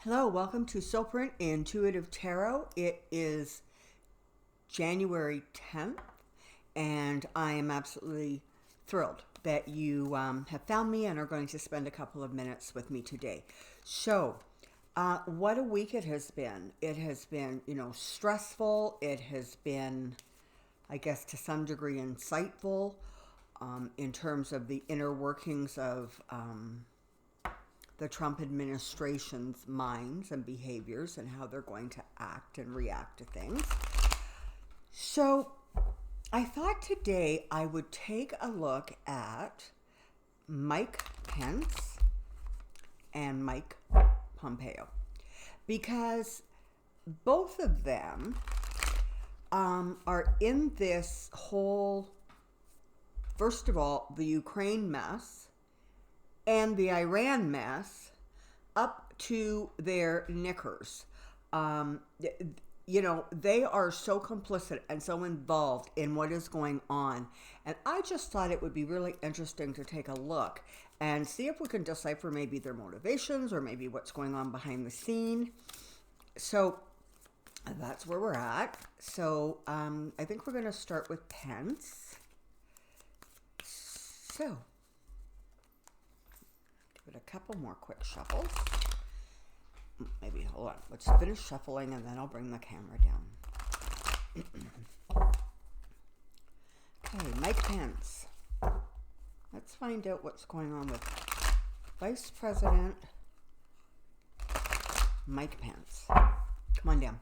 Hello, welcome to Soulprint Intuitive Tarot. It is January 10th, and I am absolutely thrilled that you have found me and are going to spend a couple of minutes with me today. So, what a week it has been. It has been, stressful. It has been, I guess, to some degree insightful in terms of the inner workings of the Trump administration's minds and behaviors and how they're going to act and react to things. So I thought today I would take a look at Mike Pence and Mike Pompeo, because both of them are in this whole, first of all, the Ukraine mess and the Iran mess up to their knickers. They are so complicit and so involved in what is going on. And I just thought it would be really interesting to take a look and see if we can decipher maybe their motivations or maybe what's going on behind the scene. So that's where we're at. So I think we're going to start with Pence. So give it a couple more quick shuffles. Maybe, hold on. Let's finish shuffling and then I'll bring the camera down. Okay, Mike Pence. Let's find out what's going on with Vice President Mike Pence. Come on down.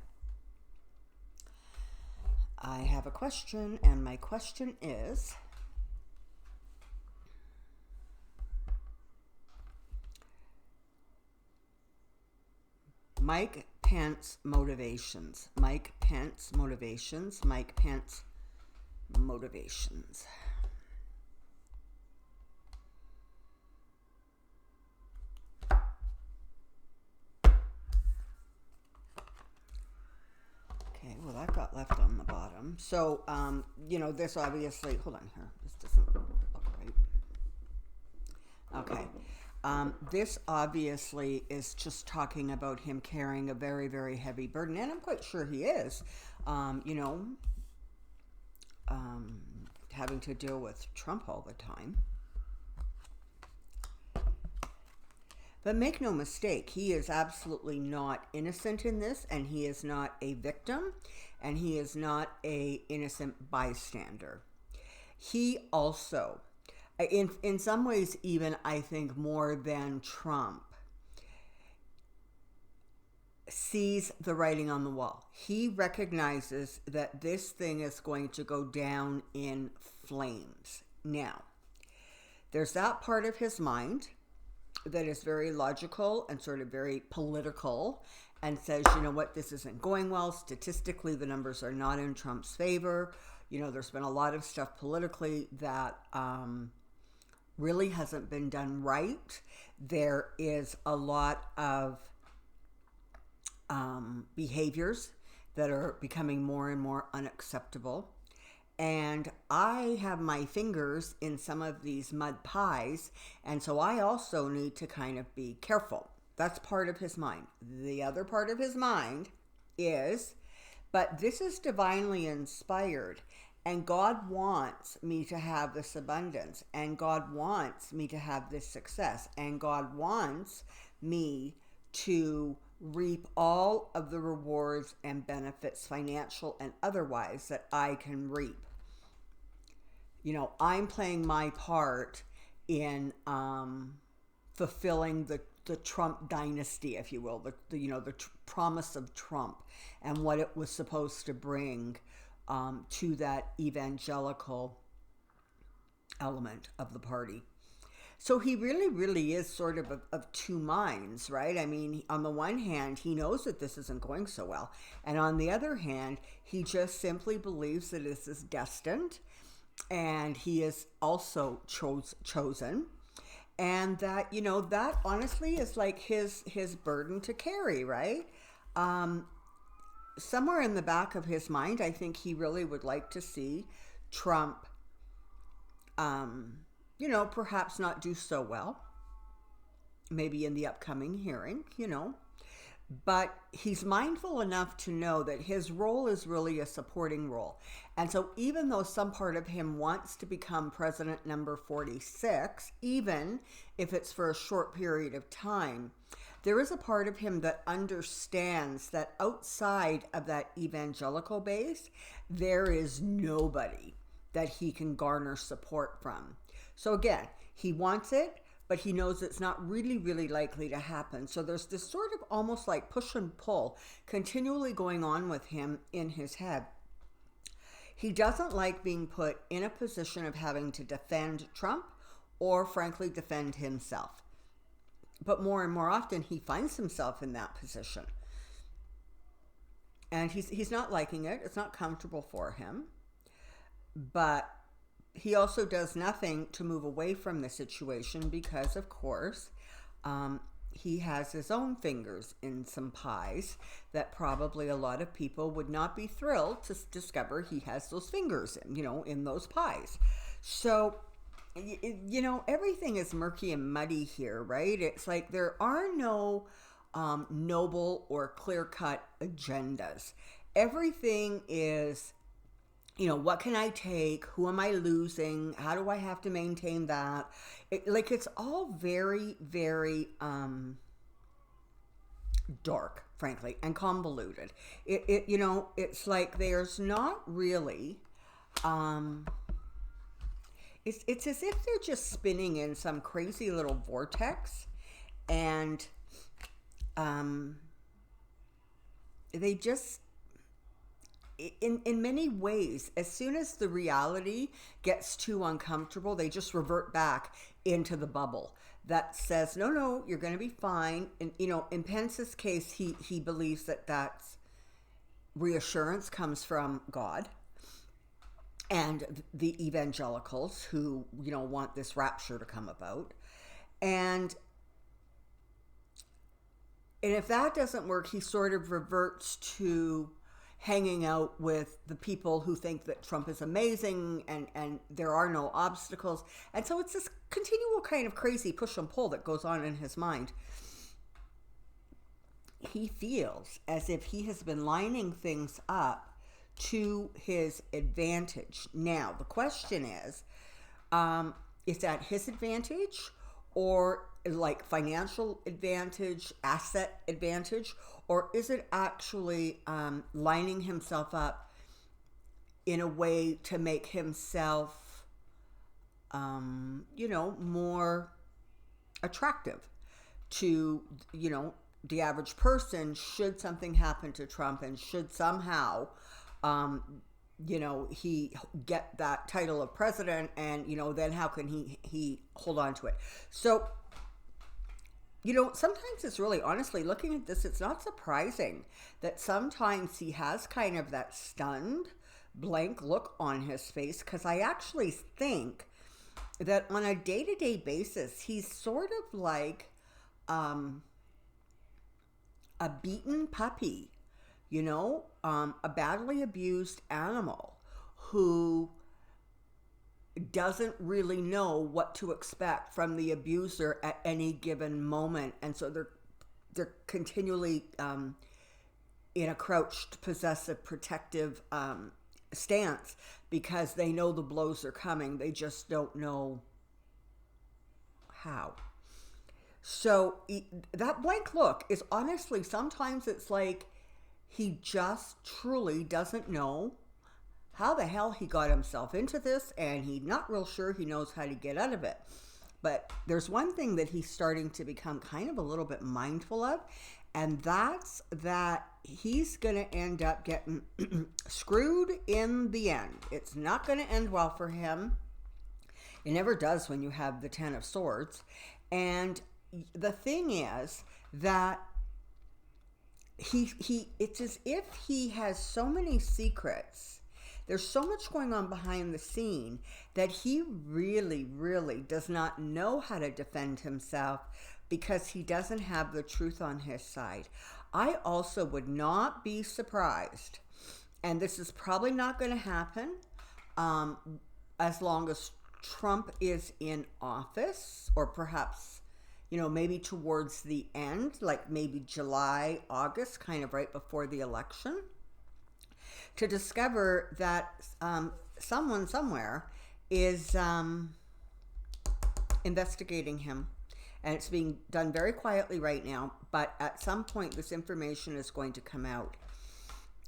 I have a question, and my question is, Mike Pence motivations. Mike Pence motivations. Mike Pence motivations. Okay, well, that got left on the bottom. So, this obviously, hold on here. This doesn't look right. Okay. This obviously is just talking about him carrying a very, very heavy burden, and I'm quite sure he is, having to deal with Trump all the time. But make no mistake, he is absolutely not innocent in this, and he is not a victim, and he is not a innocent bystander. He also, in some ways, even I think more than Trump, sees the writing on the wall. He recognizes that this thing is going to go down in flames. Now, there's that part of his mind that is very logical and sort of very political and says, you know what, this isn't going well. Statistically, the numbers are not in Trump's favor. There's been a lot of stuff politically that really hasn't been done right. There is a lot of behaviors that are becoming more and more unacceptable. And I have my fingers in some of these mud pies, and so I also need to kind of be careful. That's part of his mind. The other part of his mind is, but this is divinely inspired, and God wants me to have this abundance, and God wants me to have this success, and God wants me to reap all of the rewards and benefits, financial and otherwise, that I can reap. I'm playing my part in fulfilling the Trump dynasty, if you will, the promise of Trump and what it was supposed to bring to that evangelical element of the party. So he really, really is sort of two minds, right? I mean, on the one hand, he knows that this isn't going so well. And on the other hand, he just simply believes that this is destined. And he is also chosen. And that, that honestly is like his burden to carry, right? Somewhere in the back of his mind, I think he really would like to see Trump perhaps not do so well, maybe in the upcoming hearing, but he's mindful enough to know that his role is really a supporting role. And so even though some part of him wants to become president number 46, even if it's for a short period of time, there is a part of him that understands that outside of that evangelical base, there is nobody that he can garner support from. So again, he wants it, but he knows it's not really likely to happen. So there's this sort of almost like push and pull continually going on with him in his head. He doesn't like being put in a position of having to defend Trump or frankly defend himself. But more and more often he finds himself in that position. And he's not liking it. It's not comfortable for him. But he also does nothing to move away from the situation because, of course, he has his own fingers in some pies that probably a lot of people would not be thrilled to discover he has those fingers in those pies. So, everything is murky and muddy here, right? It's like there are no noble or clear-cut agendas. Everything is, what can I take? Who am I losing? How do I have to maintain that? It's all very, very dark, frankly, and convoluted. It's like there's not really... It's as if they're just spinning in some crazy little vortex, and they just... In many ways, as soon as the reality gets too uncomfortable, they just revert back into the bubble that says, no, you're going to be fine. And, in Pence's case, he believes that that's reassurance comes from God and the evangelicals who, want this rapture to come about. And if that doesn't work, he sort of reverts to hanging out with the people who think that Trump is amazing and there are no obstacles. And so it's this continual kind of crazy push and pull that goes on in his mind. He feels as if he has been lining things up to his advantage. Now, the question is that his advantage or like financial advantage, asset advantage, or is it actually lining himself up in a way to make himself, more attractive to, the average person should something happen to Trump and should somehow, he get that title of president and, then how can he hold on to it? So, sometimes it's really, honestly, looking at this, it's not surprising that sometimes he has kind of that stunned, blank look on his face, because I actually think that on a day-to-day basis, he's sort of like a beaten puppy, a badly abused animal who doesn't really know what to expect from the abuser at any given moment, and so they're continually in a crouched, possessive, protective stance because they know the blows are coming. They just don't know how. So that blank look is honestly, sometimes it's like he just truly doesn't know how the hell he got himself into this, and he's not real sure he knows how to get out of it. But there's one thing that he's starting to become kind of a little bit mindful of, and that's that he's going to end up getting screwed in the end. It's not going to end well for him. It never does when you have the Ten of Swords. And the thing is that it's as if he has so many secrets. There's so much going on behind the scene that he really, really does not know how to defend himself because he doesn't have the truth on his side. I also would not be surprised, and this is probably not going to happen as long as Trump is in office, or perhaps maybe towards the end, like maybe July, August, kind of right before the election, to discover that someone somewhere is investigating him. And it's being done very quietly right now, but at some point this information is going to come out.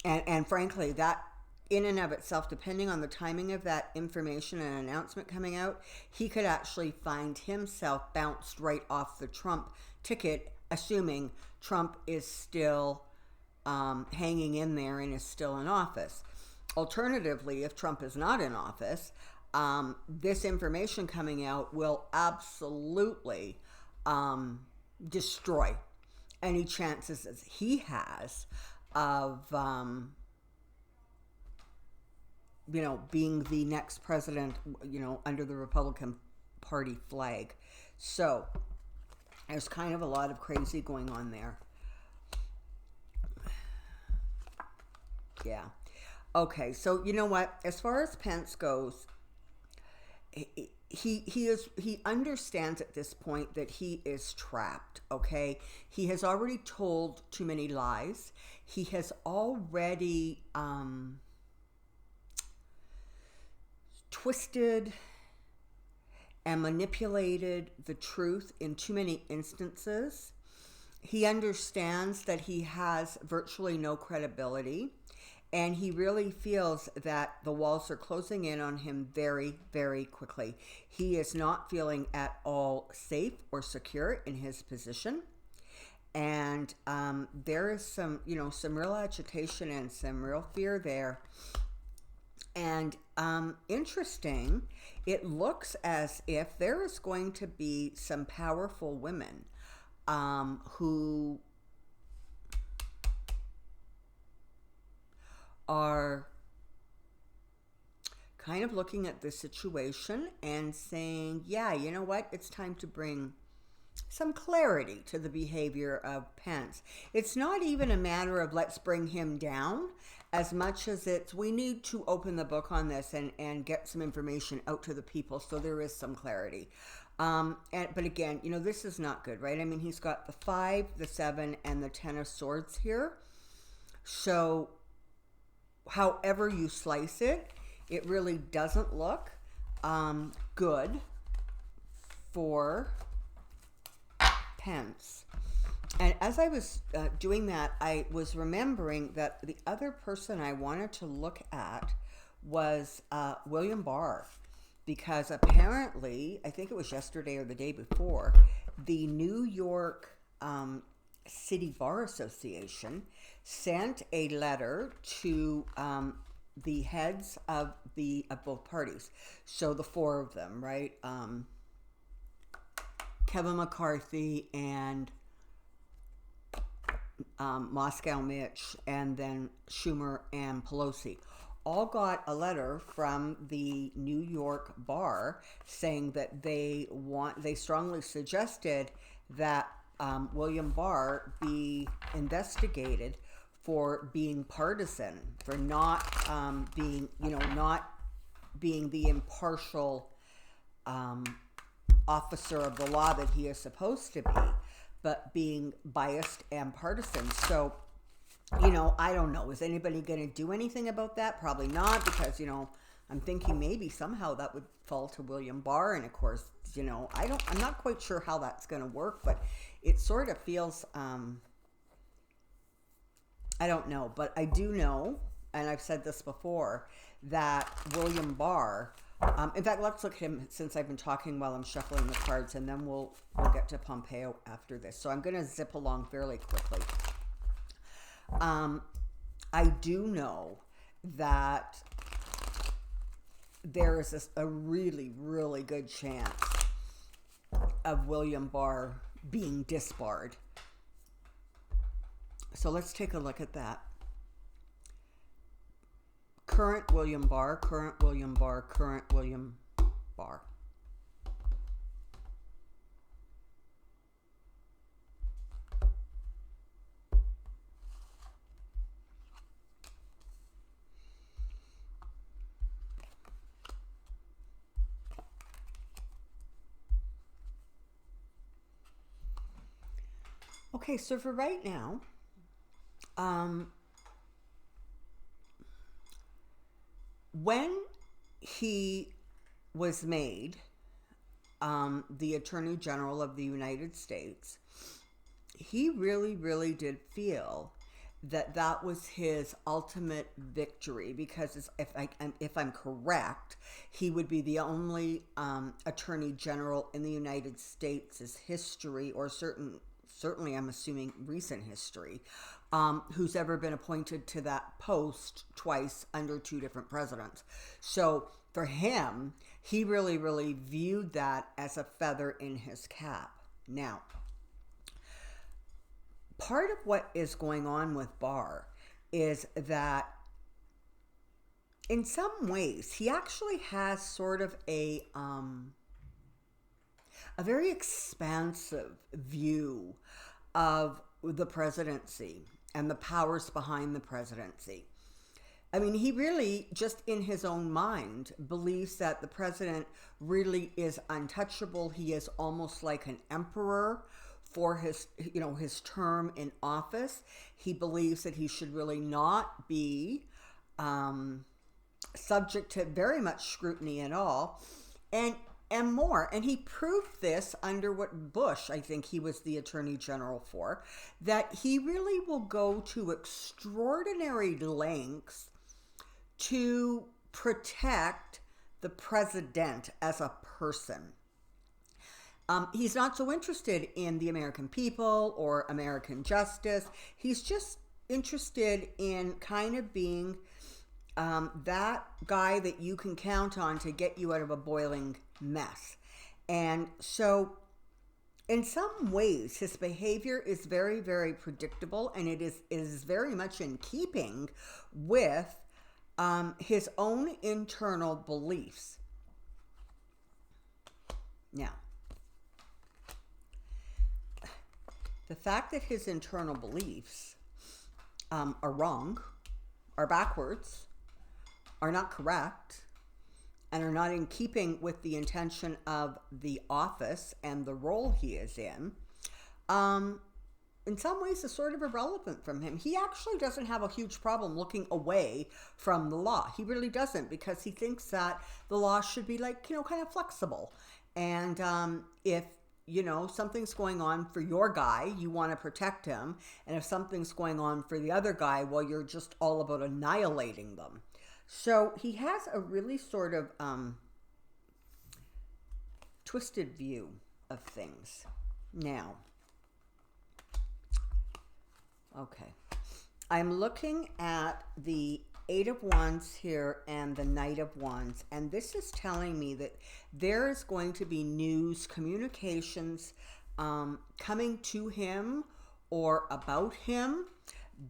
And frankly, that in and of itself, depending on the timing of that information and announcement coming out, he could actually find himself bounced right off the Trump ticket, assuming Trump is still hanging in there and is still in office. Alternatively, if Trump is not in office, this information coming out will absolutely destroy any chances as he has of being the next president, under the Republican Party flag. So there's kind of a lot of crazy going on there. Yeah. Okay, so you know what? As far as Pence goes, he understands at this point that he is trapped. Okay, he has already told too many lies. He has already twisted and manipulated the truth in too many instances. He understands that he has virtually no credibility, and he really feels that the walls are closing in on him very, very quickly. He is not feeling at all safe or secure in his position. And there is some real agitation and some real fear there. And interesting, it looks as if there is going to be some powerful women who are kind of looking at the situation and saying, yeah, you know what? It's time to bring some clarity to the behavior of Pence. It's not even a matter of let's bring him down as much as it's we need to open the book on this and get some information out to the people so there is some clarity. But again, this is not good, right? I mean, he's got the 5, the 7, and the 10 of swords here. So however you slice it, it really doesn't look good for Pence. And as I was doing that, I was remembering that the other person I wanted to look at was William Barr, because apparently, I think it was yesterday or the day before, the New York City Bar Association sent a letter to the heads of both parties. So the 4 of them, right? Kevin McCarthy and Moscow Mitch, and then Schumer and Pelosi, all got a letter from the New York Bar saying that they strongly suggested that William Barr be investigated for being partisan, for not being the impartial officer of the law that he is supposed to be, but being biased and partisan. So, I don't know. Is anybody going to do anything about that? Probably not, because, I'm thinking maybe somehow that would fall to William Barr. And of course, I'm not quite sure how that's going to work, but it sort of feels, I don't know, but I do know, and I've said this before, that William Barr, in fact, let's look at him since I've been talking while I'm shuffling the cards, and then we'll get to Pompeo after this. So I'm going to zip along fairly quickly. I do know that there is a really, really good chance of William Barr being disbarred. So let's take a look at that. Current William Barr, current William Barr, current William Barr. Okay, so for right now, when he was made the Attorney General of the United States, he really, really did feel that that was his ultimate victory, because if I'm correct, he would be the only Attorney General in the United States' history, or certainly I'm assuming recent history, who's ever been appointed to that post twice under two different presidents. So for him, he really, really viewed that as a feather in his cap. Now, part of what is going on with Barr is that in some ways he actually has sort of a very expansive view of the presidency and the powers behind the presidency. I mean, he really, just in his own mind, believes that the president really is untouchable. He is almost like an emperor for his term in office. He believes that he should really not be subject to very much scrutiny at all, and more. And he proved this under what Bush, I think he was the Attorney General for, that he really will go to extraordinary lengths to protect the president as a person. He's not so interested in the American people or American justice. He's just interested in kind of being that guy that you can count on to get you out of a boiling mess. And so in some ways, his behavior is very, very predictable, and it is very much in keeping with his own internal beliefs. Now, the fact that his internal beliefs are wrong, are backwards, are not correct, and are not in keeping with the intention of the office and the role he is in some ways is sort of irrelevant from him. He actually doesn't have a huge problem looking away from the law. He really doesn't, because he thinks that the law should be like, kind of flexible. And if something's going on for your guy, you want to protect him. And if something's going on for the other guy, well, you're just all about annihilating them. So he has a really sort of twisted view of things. Now, okay, I'm looking at the Eight of Wands here and the Knight of Wands, and this is telling me that there is going to be news, communications coming to him or about him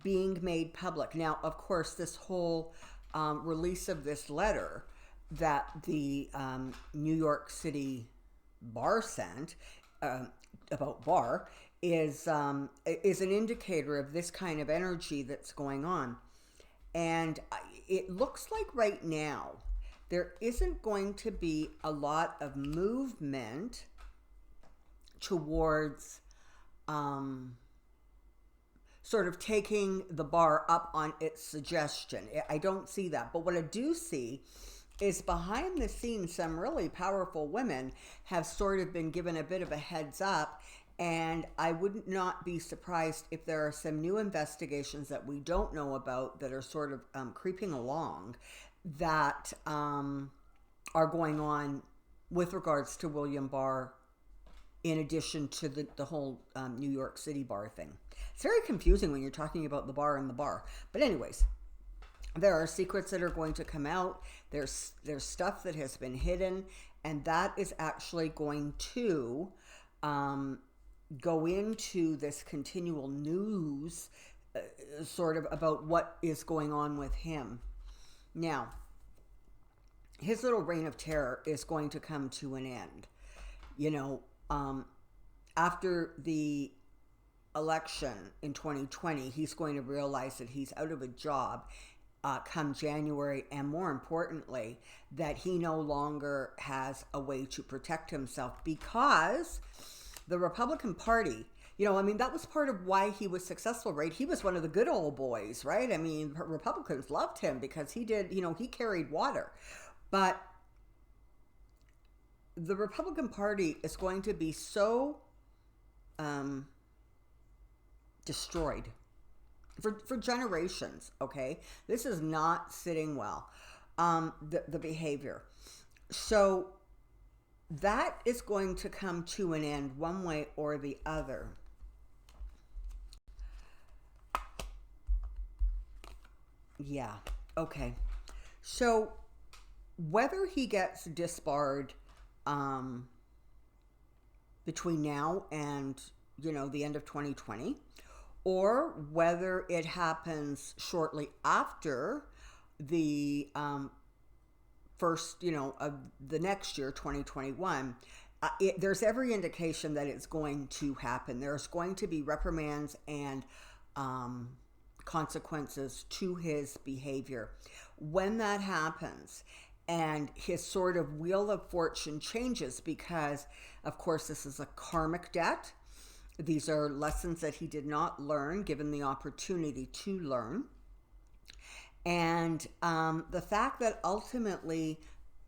being made public. Now, of course, this whole release of this letter that the New York City Barr sent about Barr is an indicator of this kind of energy that's going on. And it looks like right now there isn't going to be a lot of movement towards sort of taking the Barr up on its suggestion. I don't see that. But what I do see is behind the scenes, some really powerful women have sort of been given a bit of a heads up. And I would not be surprised if there are some new investigations that we don't know about that are sort of creeping along that are going on with regards to William Barr, in addition to the whole New York City Barr thing. It's very confusing when you're talking about the Barr and the Barr. But anyways, there are secrets that are going to come out. There's stuff that has been hidden, and that is actually going to go into this continual news sort of about what is going on with him. Now, his little reign of terror is going to come to an end. After the election in 2020, he's going to realize that he's out of a job come January, and more importantly, that he no longer has a way to protect himself, because the Republican Party, I mean, that was part of why he was successful, right? He was one of the good old boys, right? I mean, Republicans loved him because he did, he carried water. But the Republican Party is going to be so destroyed for generations, okay? This is not sitting well, the behavior. So that is going to come to an end one way or the other. Yeah, okay. So whether he gets disbarred between now and, the end of 2020, or whether it happens shortly after the first, of the next year, 2021, there's every indication that it's going to happen. There's going to be reprimands and consequences to his behavior. When that happens, and his sort of wheel of fortune changes, because, of course, this is a karmic debt. These are lessons that he did not learn, given the opportunity to learn. And the fact that ultimately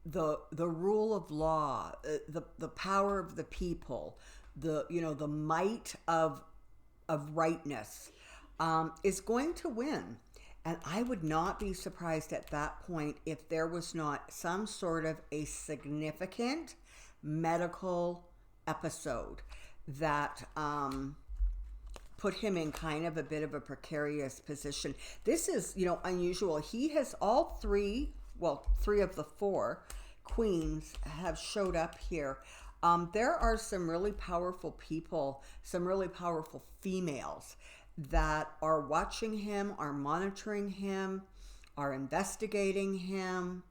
the rule of law, the power of the people, the might of rightness is going to win. And I would not be surprised at that point if there was not some sort of a significant medical episode that put him in kind of a bit of a precarious position. This is, unusual. He has all three of the four queens have showed up here. There are some really powerful people, some really powerful females that are watching him, are monitoring him, are investigating him.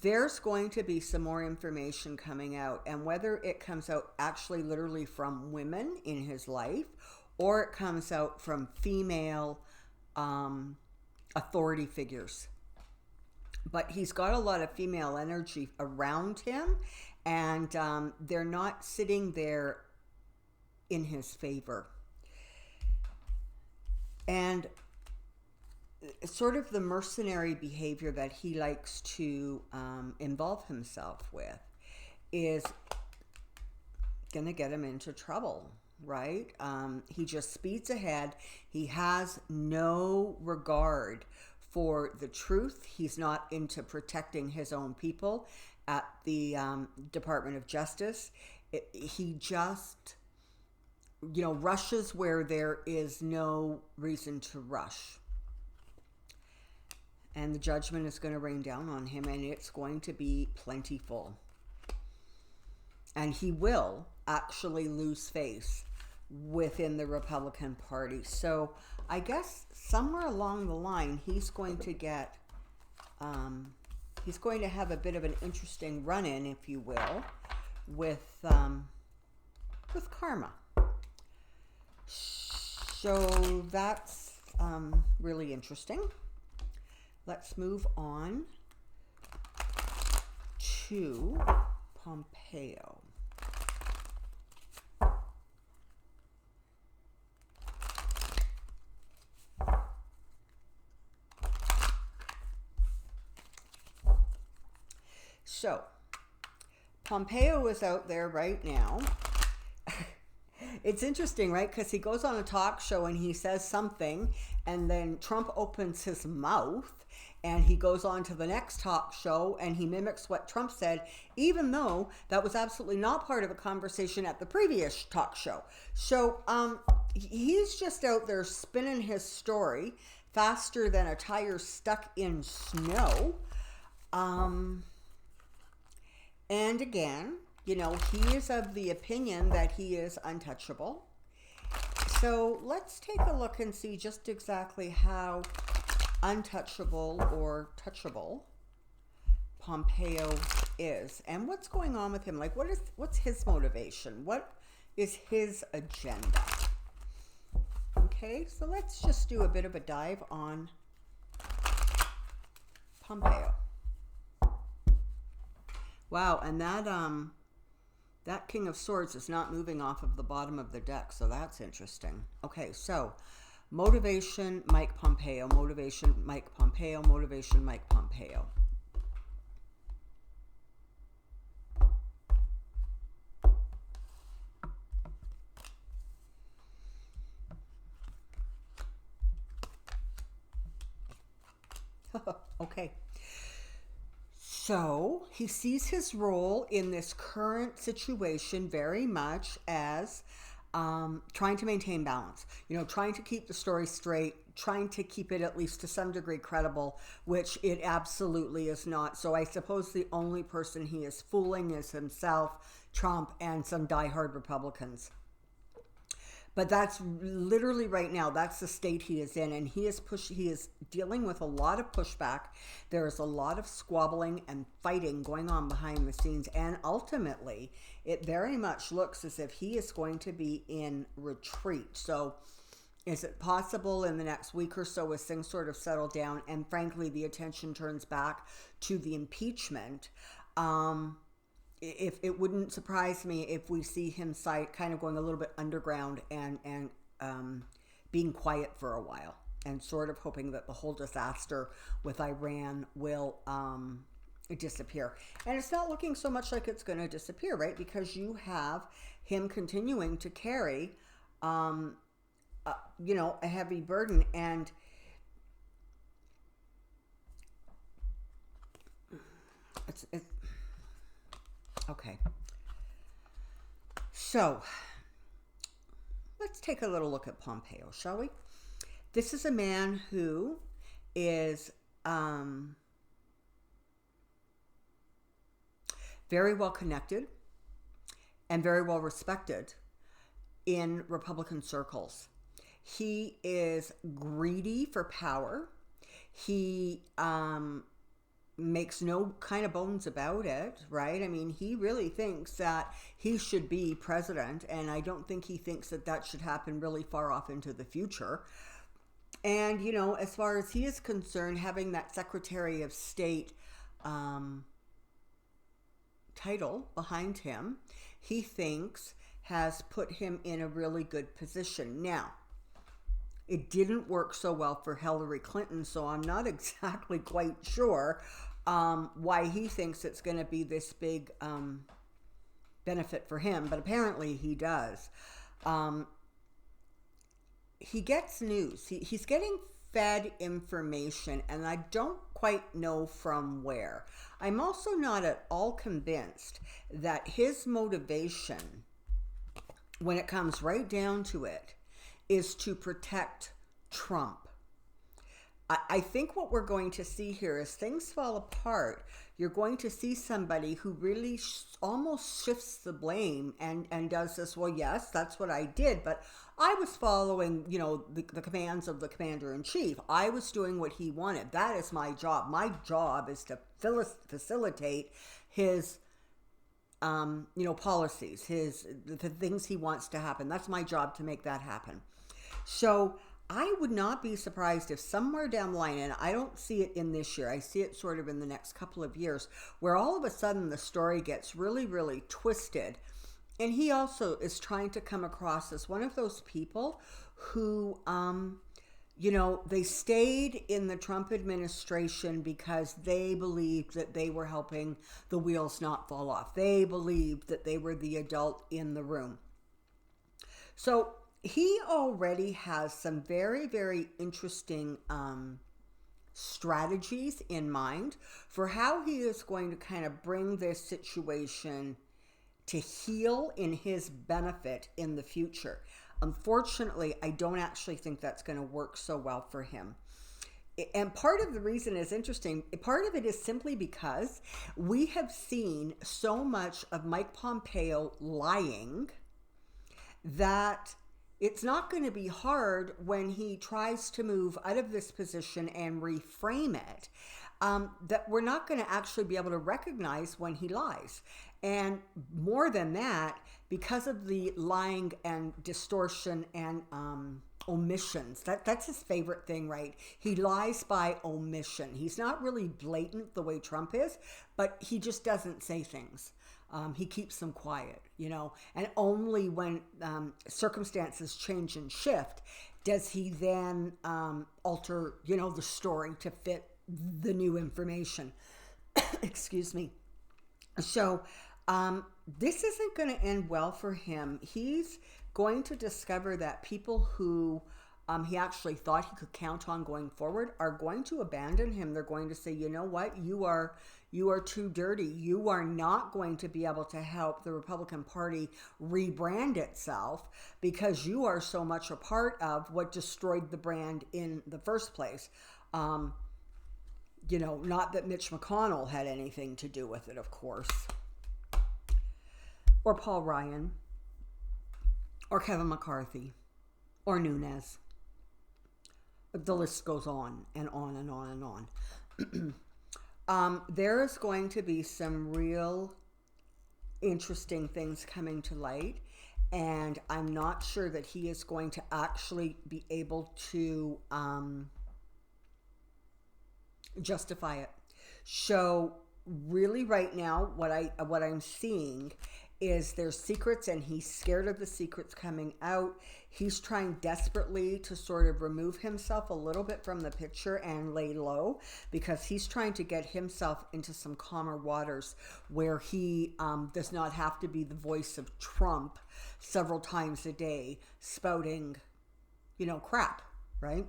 There's going to be some more information coming out, and whether it comes out actually literally from women in his life, or it comes out from female authority figures. But he's got a lot of female energy around him, and they're not sitting there in his favor. And sort of the mercenary behavior that he likes to involve himself with is going to get him into trouble, right? He just speeds ahead. He has no regard for the truth. He's not into protecting his own people at the Department of Justice. He just rushes where there is no reason to rush. And the judgment is going to rain down on him, and it's going to be plentiful. And he will actually lose face within the Republican Party. So I guess somewhere along the line, he's going to get, he's going to have a bit of an interesting run-in, if you will, with karma. So that's really interesting. Let's move on to Pompeo. So, Pompeo is out there right now. It's interesting, right? Because he goes on a talk show and he says something, and then Trump opens his mouth, and he goes on to the next talk show and he mimics what Trump said, even though that was absolutely not part of the conversation at the previous talk show. So he's just out there spinning his story faster than a tire stuck in snow. And again, he is of the opinion that he is untouchable. So let's take a look and see just exactly how untouchable or touchable Pompeo is, and what's going on with him. Like, what's his motivation? What is his agenda? Okay, so let's just do a bit of a dive on Pompeo. Wow, and that That King of Swords is not moving off of the bottom of the deck, so that's interesting. Okay, so motivation, Mike Pompeo. Motivation, Mike Pompeo. Motivation, Mike Pompeo. Okay. So he sees his role in this current situation very much as trying to maintain balance, trying to keep the story straight, trying to keep it at least to some degree credible, which it absolutely is not. So I suppose the only person he is fooling is himself, Trump, and some diehard Republicans. But that's literally right now, that's the state he is in. And he is dealing with a lot of pushback. There is a lot of squabbling and fighting going on behind the scenes. And ultimately, it very much looks as if he is going to be in retreat. So is it possible in the next week or so, as things sort of settle down and frankly, the attention turns back to the impeachment, if it wouldn't surprise me if we see him kind of going a little bit underground and being quiet for a while, and sort of hoping that the whole disaster with Iran will disappear. And it's not looking so much like it's going to disappear, right? Because you have him continuing to carry, a heavy burden. And it's okay. So let's take a little look at Pompeo, shall we? This is a man who is very well connected and very well respected in Republican circles. He is greedy for power. He makes no kind of bones about it, right? I mean, he really thinks that he should be president, and I don't think he thinks that that should happen really far off into the future. And, as far as he is concerned, having that Secretary of State title behind him, he thinks has put him in a really good position. Now, it didn't work so well for Hillary Clinton, so I'm not exactly quite sure why he thinks it's going to be this big benefit for him, but apparently he does. He gets news. He's getting fed information, and I don't quite know from where. I'm also not at all convinced that his motivation, when it comes right down to it, is to protect Trump. I think what we're going to see here is things fall apart. You're going to see somebody who really almost shifts the blame and does this, well, yes, that's what I did, but I was following, the commands of the commander-in-chief. I was doing what he wanted. That is my job. My job is to facilitate his policies, the things he wants to happen. That's my job, to make that happen. So I would not be surprised if somewhere down the line, and I don't see it in this year, I see it sort of in the next couple of years, where all of a sudden the story gets really, really twisted. And he also is trying to come across as one of those people who, they stayed in the Trump administration because they believed that they were helping the wheels not fall off. They believed that they were the adult in the room. So he already has some very, very interesting strategies in mind for how he is going to kind of bring this situation to heal in his benefit in the future. Unfortunately, I don't actually think that's going to work so well for him. And part of the reason is interesting. Part of it is simply because we have seen so much of Mike Pompeo lying that it's not going to be hard when he tries to move out of this position and reframe it, that we're not going to actually be able to recognize when he lies. And more than that, because of the lying and distortion and omissions, that's his favorite thing, right? He lies by omission. He's not really blatant the way Trump is, but he just doesn't say things. He keeps them quiet, and only when circumstances change and shift does he then alter, the story to fit the new information. Excuse me. So this isn't going to end well for him. He's going to discover that people who he actually thought he could count on going forward are going to abandon him. They're going to say, you know what, you are too dirty. You are not going to be able to help the Republican Party rebrand itself because you are so much a part of what destroyed the brand in the first place. Not that Mitch McConnell had anything to do with it, of course, or Paul Ryan, or Kevin McCarthy, or Nunes. The list goes on and on and on and on. There is going to be some real interesting things coming to light, and I'm not sure that he is going to actually be able to justify it. So really right now what I'm seeing is there's secrets, and he's scared of the secrets coming out. He's trying desperately to sort of remove himself a little bit from the picture and lay low, because he's trying to get himself into some calmer waters where he does not have to be the voice of Trump several times a day spouting, crap, right?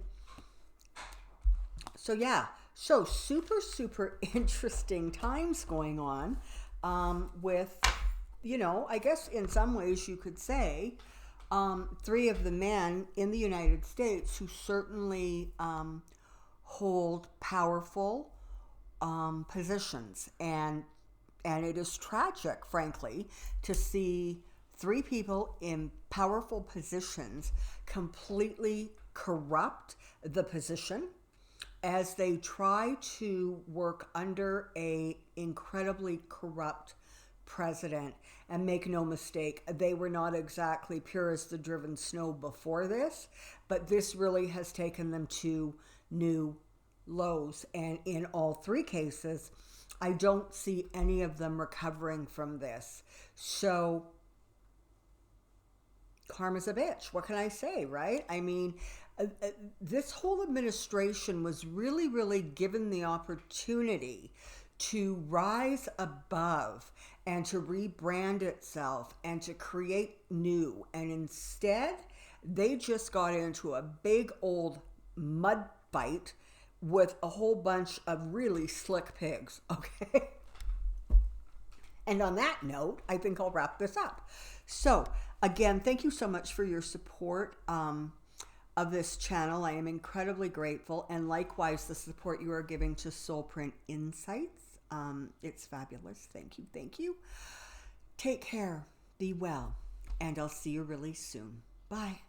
So yeah, so super interesting times going on with, I guess in some ways you could say, three of the men in the United States who certainly hold powerful positions. And it is tragic, frankly, to see three people in powerful positions completely corrupt the position as they try to work under a incredibly corrupt president. And make no mistake, they were not exactly pure as the driven snow before this, but this really has taken them to new lows. And in all three cases, I don't see any of them recovering from this. So karma's a bitch. What can I say, right? I mean, this whole administration was really given the opportunity to rise above and to rebrand itself and to create new. And instead, they just got into a big old mud fight with a whole bunch of really slick pigs, okay? And on that note, I think I'll wrap this up. So, again, thank you so much for your support of this channel. I am incredibly grateful, and likewise the support you are giving to Soulprint Insights. It's fabulous. Thank you. Take care, be well, and I'll see you really soon. Bye.